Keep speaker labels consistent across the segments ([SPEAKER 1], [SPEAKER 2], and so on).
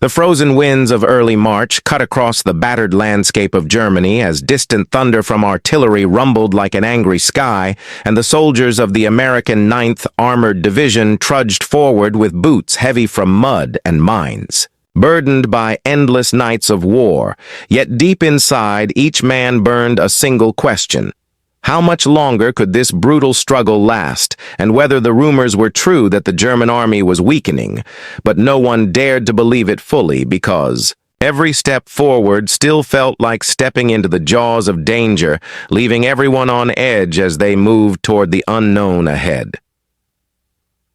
[SPEAKER 1] The frozen winds of early March cut across the battered landscape of Germany as distant thunder from artillery rumbled like an angry sky, and the soldiers of the American 9th Armored Division trudged forward with boots heavy from mud and mines. Burdened by endless nights of war, yet deep inside each man burned a single question. How much longer could this brutal struggle last, and whether the rumors were true that the German army was weakening, but no one dared to believe it fully because every step forward still felt like stepping into the jaws of danger, leaving everyone on edge as they moved toward the unknown ahead.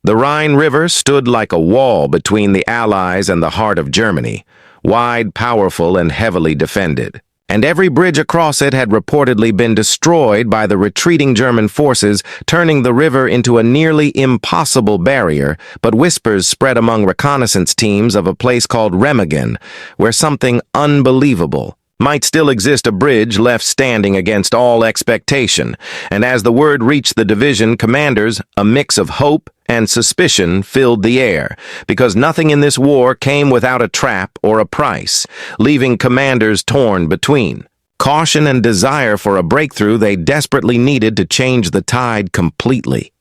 [SPEAKER 1] The Rhine River stood like a wall between the Allies and the heart of Germany, wide, powerful, and heavily defended. And every bridge across it had reportedly been destroyed by the retreating German forces, turning the river into a nearly impossible barrier, but whispers spread among reconnaissance teams of a place called Remagen, where something unbelievable might still exist, a bridge left standing against all expectation. And as the word reached the division commanders, a mix of hope and suspicion filled the air, because nothing in this war came without a trap or a price, leaving commanders torn between caution and desire for a breakthrough they desperately needed to change the tide completely.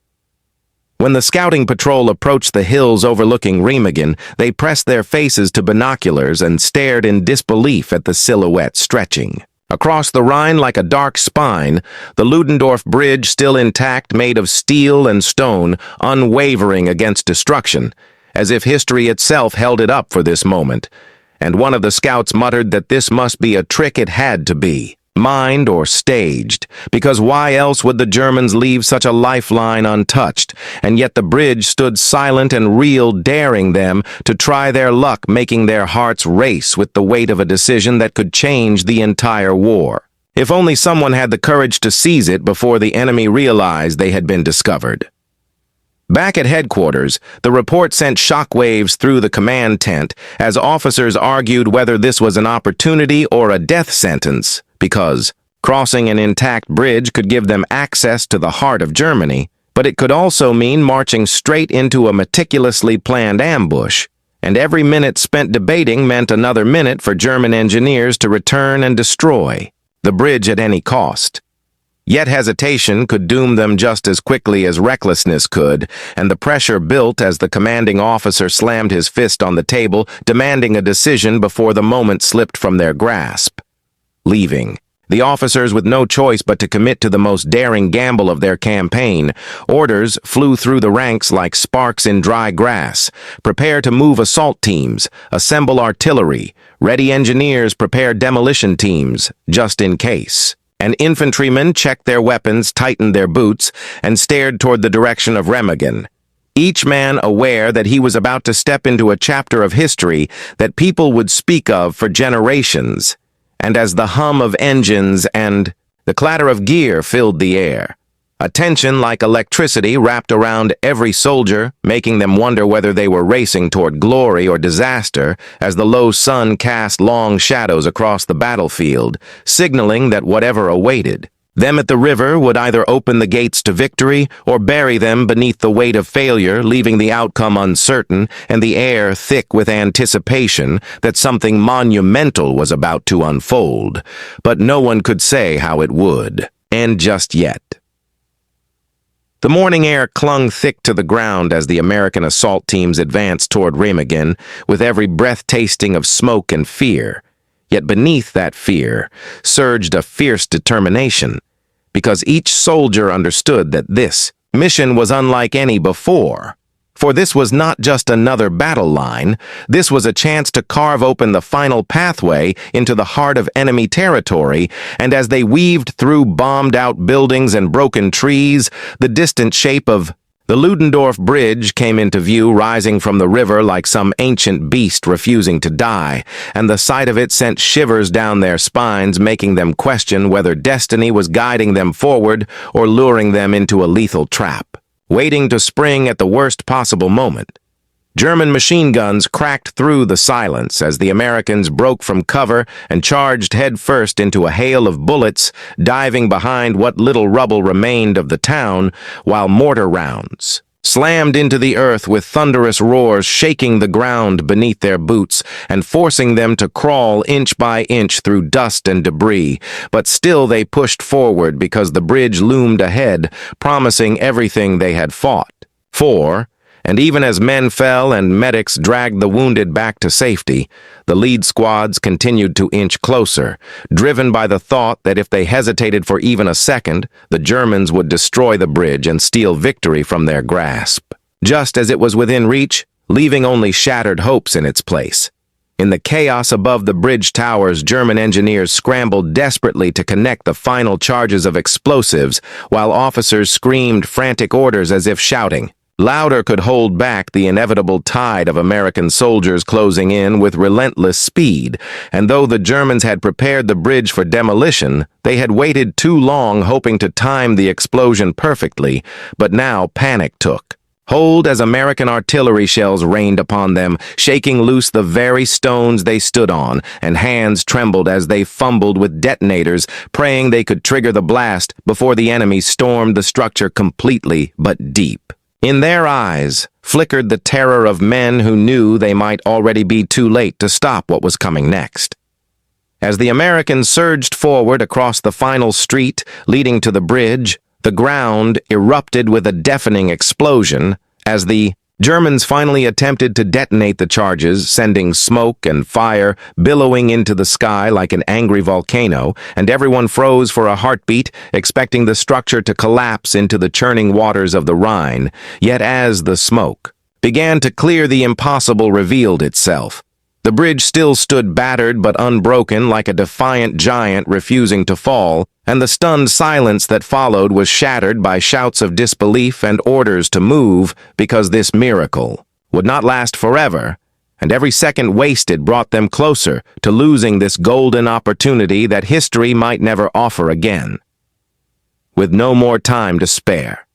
[SPEAKER 1] When the scouting patrol approached the hills overlooking Remagen, they pressed their faces to binoculars and stared in disbelief at the silhouette stretching across the Rhine like a dark spine, the Ludendorff Bridge still intact, made of steel and stone, unwavering against destruction, as if history itself held it up for this moment. And one of the scouts muttered that this must be a trick. It had to be, mined or staged, because why else would the Germans leave such a lifeline untouched? And yet the bridge stood silent and real, daring them to try their luck, making their hearts race with the weight of a decision that could change the entire war. If only someone had the courage to seize it before the enemy realized they had been discovered. Back at headquarters, the report sent shockwaves through the command tent as officers argued whether this was an opportunity or a death sentence, because crossing an intact bridge could give them access to the heart of Germany, but it could also mean marching straight into a meticulously planned ambush, and every minute spent debating meant another minute for German engineers to return and destroy the bridge at any cost. Yet hesitation could doom them just as quickly as recklessness could, and the pressure built as the commanding officer slammed his fist on the table, demanding a decision before the moment slipped from their grasp. Leaving, the officers with no choice but to commit to the most daring gamble of their campaign, orders flew through the ranks like sparks in dry grass. Prepare to move assault teams, assemble artillery, ready engineers, prepare demolition teams, just in case. And infantrymen checked their weapons, tightened their boots, and stared toward the direction of Remagen, each man aware that he was about to step into a chapter of history that people would speak of for generations. And as the hum of engines and the clatter of gear filled the air, a tension like electricity wrapped around every soldier, making them wonder whether they were racing toward glory or disaster as the low sun cast long shadows across the battlefield, signaling that whatever awaited them at the river would either open the gates to victory or bury them beneath the weight of failure, leaving the outcome uncertain and the air thick with anticipation that something monumental was about to unfold. But no one could say how it would end just yet. The morning air clung thick to the ground as the American assault teams advanced toward Remagen, with every breath tasting of smoke and fear. Yet beneath that fear surged a fierce determination, because each soldier understood that this mission was unlike any before. For this was not just another battle line, this was a chance to carve open the final pathway into the heart of enemy territory, and as they weaved through bombed-out buildings and broken trees, the distant shape of the Ludendorff Bridge came into view, rising from the river like some ancient beast refusing to die, and the sight of it sent shivers down their spines, making them question whether destiny was guiding them forward or luring them into a lethal trap, waiting to spring at the worst possible moment. German machine guns cracked through the silence as the Americans broke from cover and charged headfirst into a hail of bullets, diving behind what little rubble remained of the town, while mortar rounds slammed into the earth with thunderous roars, shaking the ground beneath their boots and forcing them to crawl inch by inch through dust and debris. But still they pushed forward because the bridge loomed ahead, promising everything they had fought for. And even as men fell and medics dragged the wounded back to safety, the lead squads continued to inch closer, driven by the thought that if they hesitated for even a second, the Germans would destroy the bridge and steal victory from their grasp. Just as it was within reach, leaving only shattered hopes in its place. In the chaos above the bridge towers, German engineers scrambled desperately to connect the final charges of explosives, while officers screamed frantic orders as if shouting. Louder could hold back the inevitable tide of American soldiers closing in with relentless speed, and though the Germans had prepared the bridge for demolition, they had waited too long hoping to time the explosion perfectly, but now panic took hold as American artillery shells rained upon them, shaking loose the very stones they stood on, and hands trembled as they fumbled with detonators, praying they could trigger the blast before the enemy stormed the structure completely but deep. In their eyes flickered the terror of men who knew they might already be too late to stop what was coming next. As the Americans surged forward across the final street leading to the bridge, the ground erupted with a deafening explosion as the Germans finally attempted to detonate the charges, sending smoke and fire billowing into the sky like an angry volcano, and everyone froze for a heartbeat, expecting the structure to collapse into the churning waters of the Rhine. Yet as the smoke began to clear, the impossible revealed itself. The bridge still stood battered but unbroken, like a defiant giant refusing to fall, and the stunned silence that followed was shattered by shouts of disbelief and orders to move, because this miracle would not last forever, and every second wasted brought them closer to losing this golden opportunity that history might never offer again. With no more time to spare,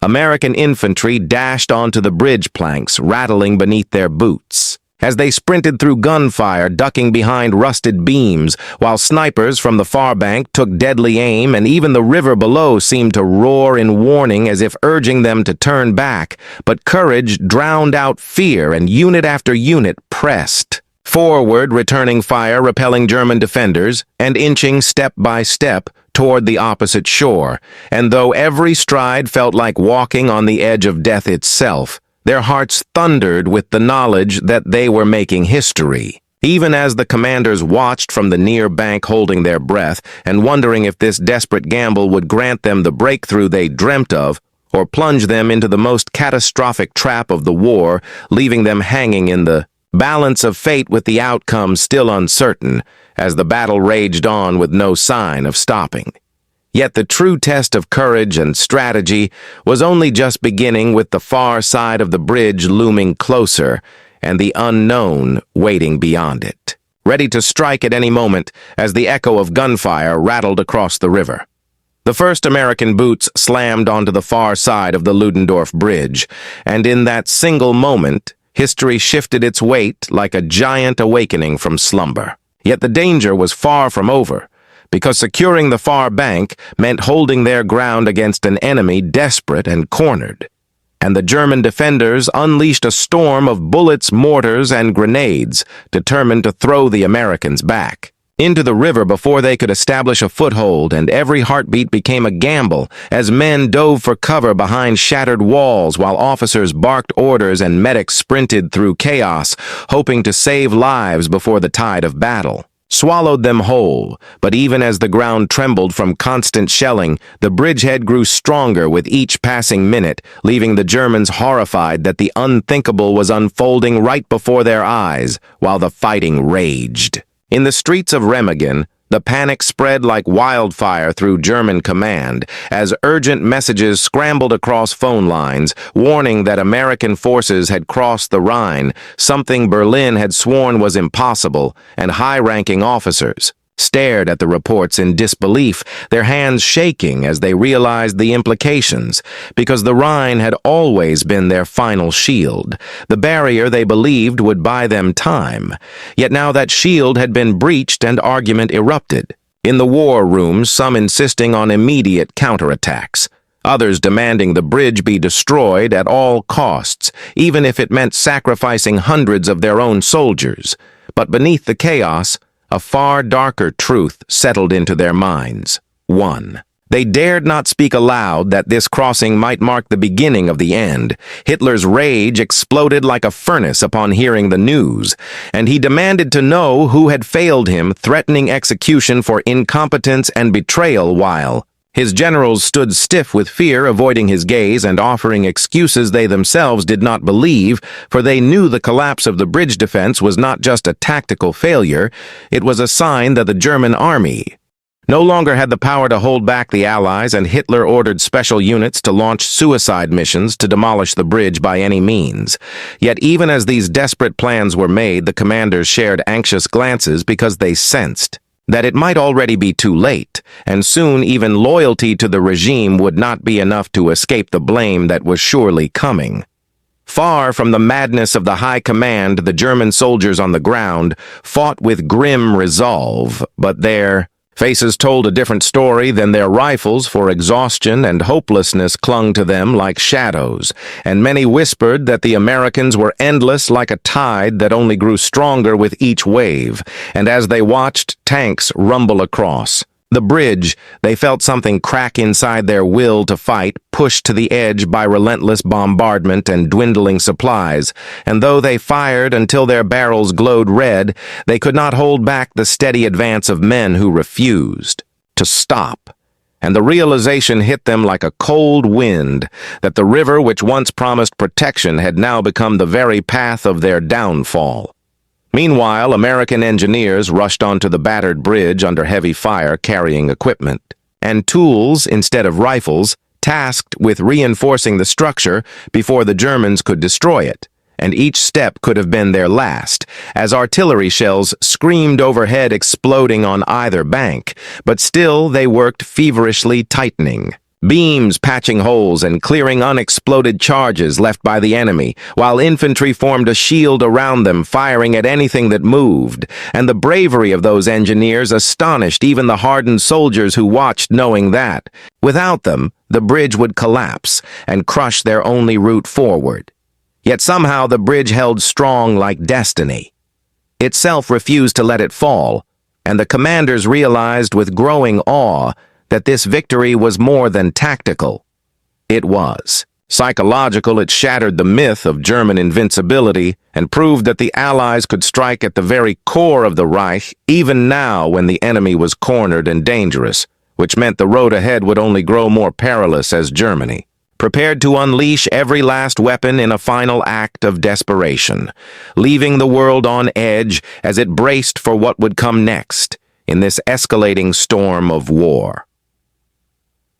[SPEAKER 1] American infantry dashed onto the bridge planks, rattling beneath their boots. As they sprinted through gunfire, ducking behind rusted beams, while snipers from the far bank took deadly aim, and even the river below seemed to roar in warning as if urging them to turn back. But courage drowned out fear, and unit after unit pressed forward, returning fire, repelling German defenders, and inching step by step toward the opposite shore. And though every stride felt like walking on the edge of death itself, their hearts thundered with the knowledge that they were making history. Even as the commanders watched from the near bank, holding their breath and wondering if this desperate gamble would grant them the breakthrough they dreamt of, or plunge them into the most catastrophic trap of the war, leaving them hanging in the balance of fate with the outcome still uncertain, as the battle raged on with no sign of stopping. Yet the true test of courage and strategy was only just beginning, with the far side of the bridge looming closer and the unknown waiting beyond it, ready to strike at any moment as the echo of gunfire rattled across the river. The first American boots slammed onto the far side of the Ludendorff Bridge, and in that single moment, history shifted its weight like a giant awakening from slumber. Yet the danger was far from over, because securing the far bank meant holding their ground against an enemy desperate and cornered. And the German defenders unleashed a storm of bullets, mortars, and grenades, determined to throw the Americans back into the river before they could establish a foothold, and every heartbeat became a gamble as men dove for cover behind shattered walls, while officers barked orders and medics sprinted through chaos, hoping to save lives before the tide of battle swallowed them whole. But even as the ground trembled from constant shelling, the bridgehead grew stronger with each passing minute, leaving the Germans horrified that the unthinkable was unfolding right before their eyes, while the fighting raged. In the streets of Remagen, the panic spread like wildfire through German command as urgent messages scrambled across phone lines, warning that American forces had crossed the Rhine, something Berlin had sworn was impossible, and high-ranking officers stared at the reports in disbelief, their hands shaking as they realized the implications, because the Rhine had always been their final shield, the barrier they believed would buy them time. Yet now that shield had been breached and argument erupted. In the war rooms, some insisting on immediate counterattacks, others demanding the bridge be destroyed at all costs, even if it meant sacrificing hundreds of their own soldiers. But beneath the chaos, a far darker truth settled into their minds. 1. They dared not speak aloud that this crossing might mark the beginning of the end. Hitler's rage exploded like a furnace upon hearing the news, and he demanded to know who had failed him, threatening execution for incompetence and betrayal while his generals stood stiff with fear, avoiding his gaze and offering excuses they themselves did not believe, for they knew the collapse of the bridge defense was not just a tactical failure, it was a sign that the German army no longer had the power to hold back the Allies, and Hitler ordered special units to launch suicide missions to demolish the bridge by any means. Yet even as these desperate plans were made, the commanders shared anxious glances because they sensed that it might already be too late, and soon even loyalty to the regime would not be enough to escape the blame that was surely coming. Far from the madness of the high command, the German soldiers on the ground fought with grim resolve, but their faces told a different story than their rifles, for exhaustion and hopelessness clung to them like shadows, and many whispered that the Americans were endless like a tide that only grew stronger with each wave, and as they watched tanks rumble across the bridge, they felt something crack inside their will to fight, pushed to the edge by relentless bombardment and dwindling supplies, and though they fired until their barrels glowed red, they could not hold back the steady advance of men who refused to stop. And the realization hit them like a cold wind that the river which once promised protection had now become the very path of their downfall. Meanwhile, American engineers rushed onto the battered bridge under heavy fire carrying equipment and tools instead of rifles, tasked with reinforcing the structure before the Germans could destroy it, and each step could have been their last, as artillery shells screamed overhead, exploding on either bank, but still they worked feverishly, tightening beams, patching holes, and clearing unexploded charges left by the enemy, while infantry formed a shield around them, firing at anything that moved. And the bravery of those engineers astonished even the hardened soldiers who watched, knowing that, without them, the bridge would collapse and crush their only route forward. Yet somehow the bridge held strong like destiny. Itself refused to let it fall, and the commanders realized with growing awe that this victory was more than tactical. It was psychological. It shattered the myth of German invincibility and proved that the Allies could strike at the very core of the Reich, even now when the enemy was cornered and dangerous, which meant the road ahead would only grow more perilous as Germany prepared to unleash every last weapon in a final act of desperation, leaving the world on edge as it braced for what would come next in this escalating storm of war.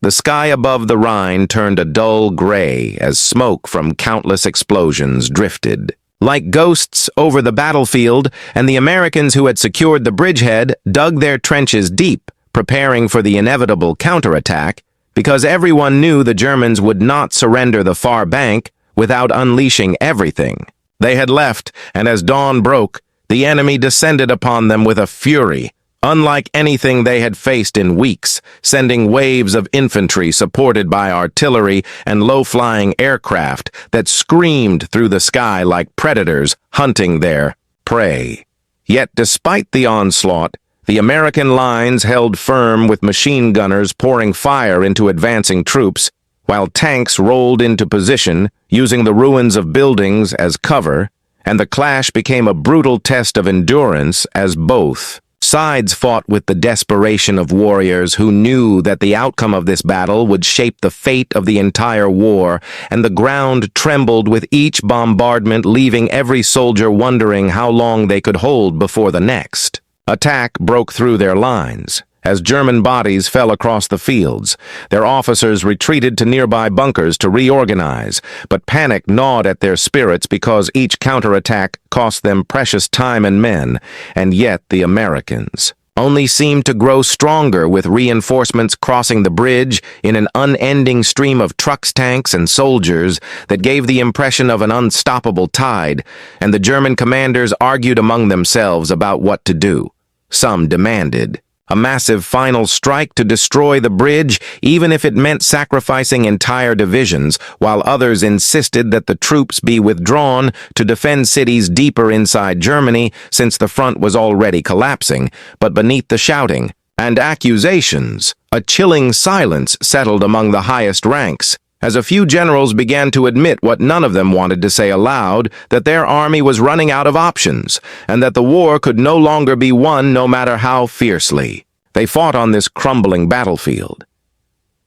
[SPEAKER 1] The sky above the Rhine turned a dull gray as smoke from countless explosions drifted like ghosts over the battlefield, and the Americans who had secured the bridgehead dug their trenches deep, preparing for the inevitable counterattack, because everyone knew the Germans would not surrender the far bank without unleashing everything they had left, and as dawn broke, the enemy descended upon them with a fury unlike anything they had faced in weeks, sending waves of infantry supported by artillery and low-flying aircraft that screamed through the sky like predators hunting their prey. Yet despite the onslaught, the American lines held firm with machine gunners pouring fire into advancing troops, while tanks rolled into position, using the ruins of buildings as cover, and the clash became a brutal test of endurance as both sides fought with the desperation of warriors who knew that the outcome of this battle would shape the fate of the entire war, and the ground trembled with each bombardment, leaving every soldier wondering how long they could hold before the next attack broke through their lines. As German bodies fell across the fields, their officers retreated to nearby bunkers to reorganize, but panic gnawed at their spirits because each counterattack cost them precious time and men, and yet the Americans only seemed to grow stronger with reinforcements crossing the bridge in an unending stream of trucks, tanks, and soldiers that gave the impression of an unstoppable tide, and the German commanders argued among themselves about what to do. Some demanded A massive final strike to destroy the bridge, even if it meant sacrificing entire divisions, while others insisted that the troops be withdrawn to defend cities deeper inside Germany since the front was already collapsing. But beneath the shouting and accusations, a chilling silence settled among the highest ranks, as a few generals began to admit what none of them wanted to say aloud, that their army was running out of options, and that the war could no longer be won no matter how fiercely. They fought on this crumbling battlefield.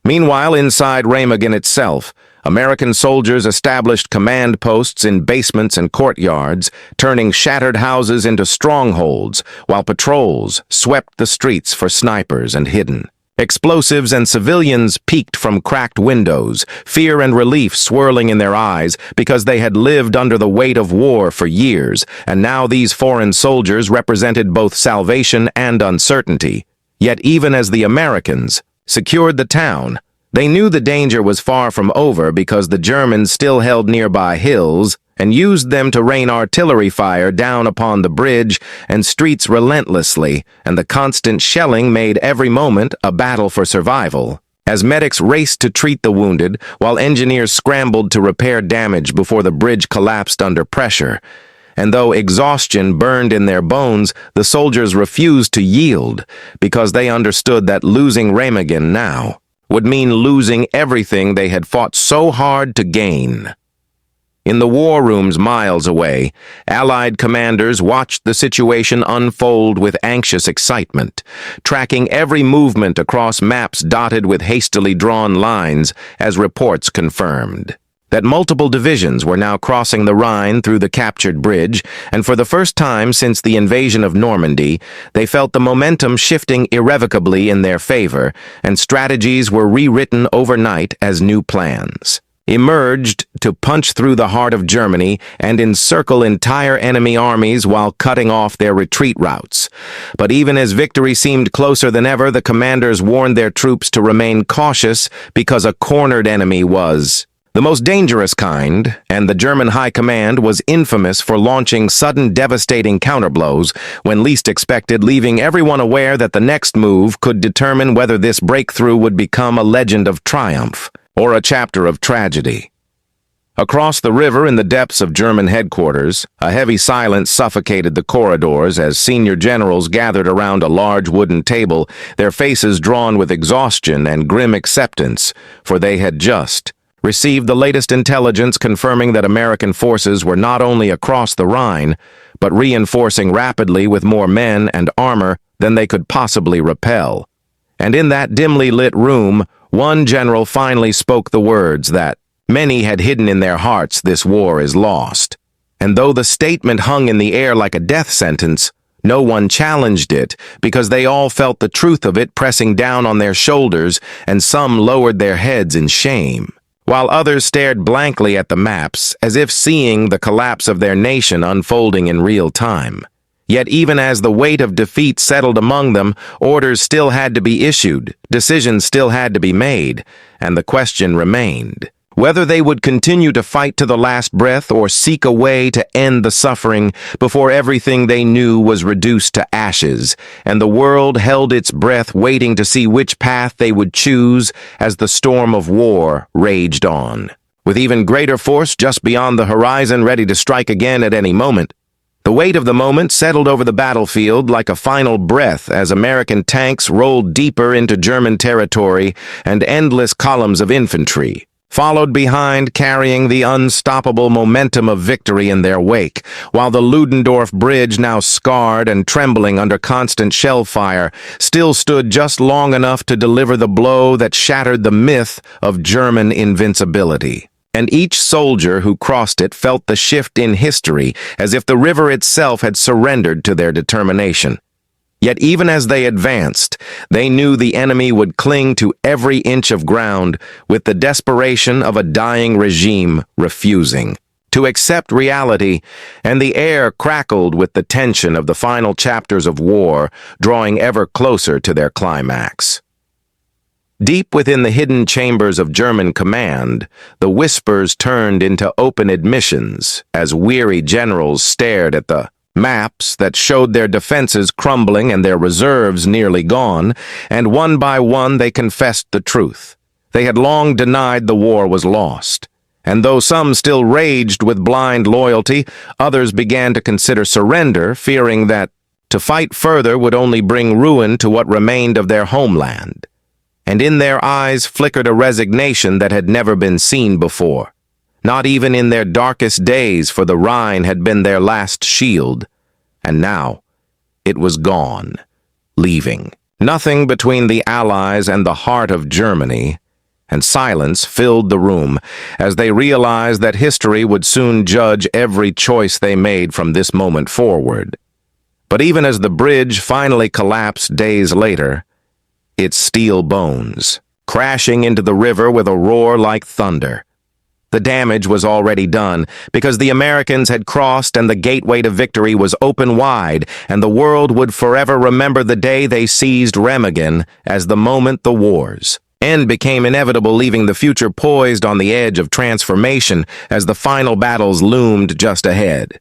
[SPEAKER 1] Meanwhile, inside Remagen itself, American soldiers established command posts in basements and courtyards, turning shattered houses into strongholds, while patrols swept the streets for snipers and hidden. Explosives and civilians peeked from cracked windows, fear and relief swirling in their eyes because they had lived under the weight of war for years, and now these foreign soldiers represented both salvation and uncertainty. Yet even as the Americans secured the town, they knew the danger was far from over because the Germans still held nearby hills and used them to rain artillery fire down upon the bridge and streets relentlessly, and the constant shelling made every moment a battle for survival. As medics raced to treat the wounded, while engineers scrambled to repair damage before the bridge collapsed under pressure. And though exhaustion burned in their bones, the soldiers refused to yield because they understood that losing Remagen now would mean losing everything they had fought so hard to gain. In the war rooms miles away, Allied commanders watched the situation unfold with anxious excitement, tracking every movement across maps dotted with hastily drawn lines as reports confirmed that multiple divisions were now crossing the Rhine through the captured bridge, and for the first time since the invasion of Normandy, they felt the momentum shifting irrevocably in their favor, and strategies were rewritten overnight as new plans emerged to punch through the heart of Germany and encircle entire enemy armies while cutting off their retreat routes. But even as victory seemed closer than ever, the commanders warned their troops to remain cautious because a cornered enemy was the most dangerous kind, and the German High Command was infamous for launching sudden devastating counterblows when least expected, leaving everyone aware that the next move could determine whether this breakthrough would become a legend of triumph or a chapter of tragedy. Across the river in the depths of German headquarters, a heavy silence suffocated the corridors as senior generals gathered around a large wooden table, their faces drawn with exhaustion and grim acceptance, for they had just received the latest intelligence confirming that American forces were not only across the Rhine, but reinforcing rapidly with more men and armor than they could possibly repel. And in that dimly lit room, one general finally spoke the words that many had hidden in their hearts: "This war is lost." And though the statement hung in the air like a death sentence, no one challenged it because they all felt the truth of it pressing down on their shoulders, and some lowered their heads in shame, while others stared blankly at the maps as if seeing the collapse of their nation unfolding in real time. Yet even as the weight of defeat settled among them, orders still had to be issued, decisions still had to be made, and the question remained whether they would continue to fight to the last breath or seek a way to end the suffering before everything they knew was reduced to ashes, and the world held its breath waiting to see which path they would choose as the storm of war raged on, with even greater force just beyond the horizon ready to strike again at any moment. The weight of the moment settled over the battlefield like a final breath as American tanks rolled deeper into German territory and endless columns of infantry followed behind, carrying the unstoppable momentum of victory in their wake, while the Ludendorff Bridge, now scarred and trembling under constant shell fire, still stood just long enough to deliver the blow that shattered the myth of German invincibility. And each soldier who crossed it felt the shift in history, as if the river itself had surrendered to their determination. Yet even as they advanced, they knew the enemy would cling to every inch of ground with the desperation of a dying regime refusing to accept reality, and the air crackled with the tension of the final chapters of war, drawing ever closer to their climax. Deep within the hidden chambers of German command, the whispers turned into open admissions as weary generals stared at the Maps that showed their defenses crumbling and their reserves nearly gone, and one by one they confessed the truth. They had long denied the war was lost. And though some still raged with blind loyalty, others began to consider surrender, fearing that to fight further would only bring ruin to what remained of their homeland. And in their eyes flickered a resignation that had never been seen before. Not even in their darkest days, for the Rhine had been their last shield. And now, it was gone, leaving. Nothing between the Allies and the heart of Germany, and silence filled the room as they realized that history would soon judge every choice they made from this moment forward. But even as the bridge finally collapsed days later, its steel bones, crashing into the river with a roar like thunder. The damage was already done, because the Americans had crossed and the gateway to victory was open wide, and the world would forever remember the day they seized Remagen as the moment the war's end became inevitable, leaving the future poised on the edge of transformation as the final battles loomed just ahead.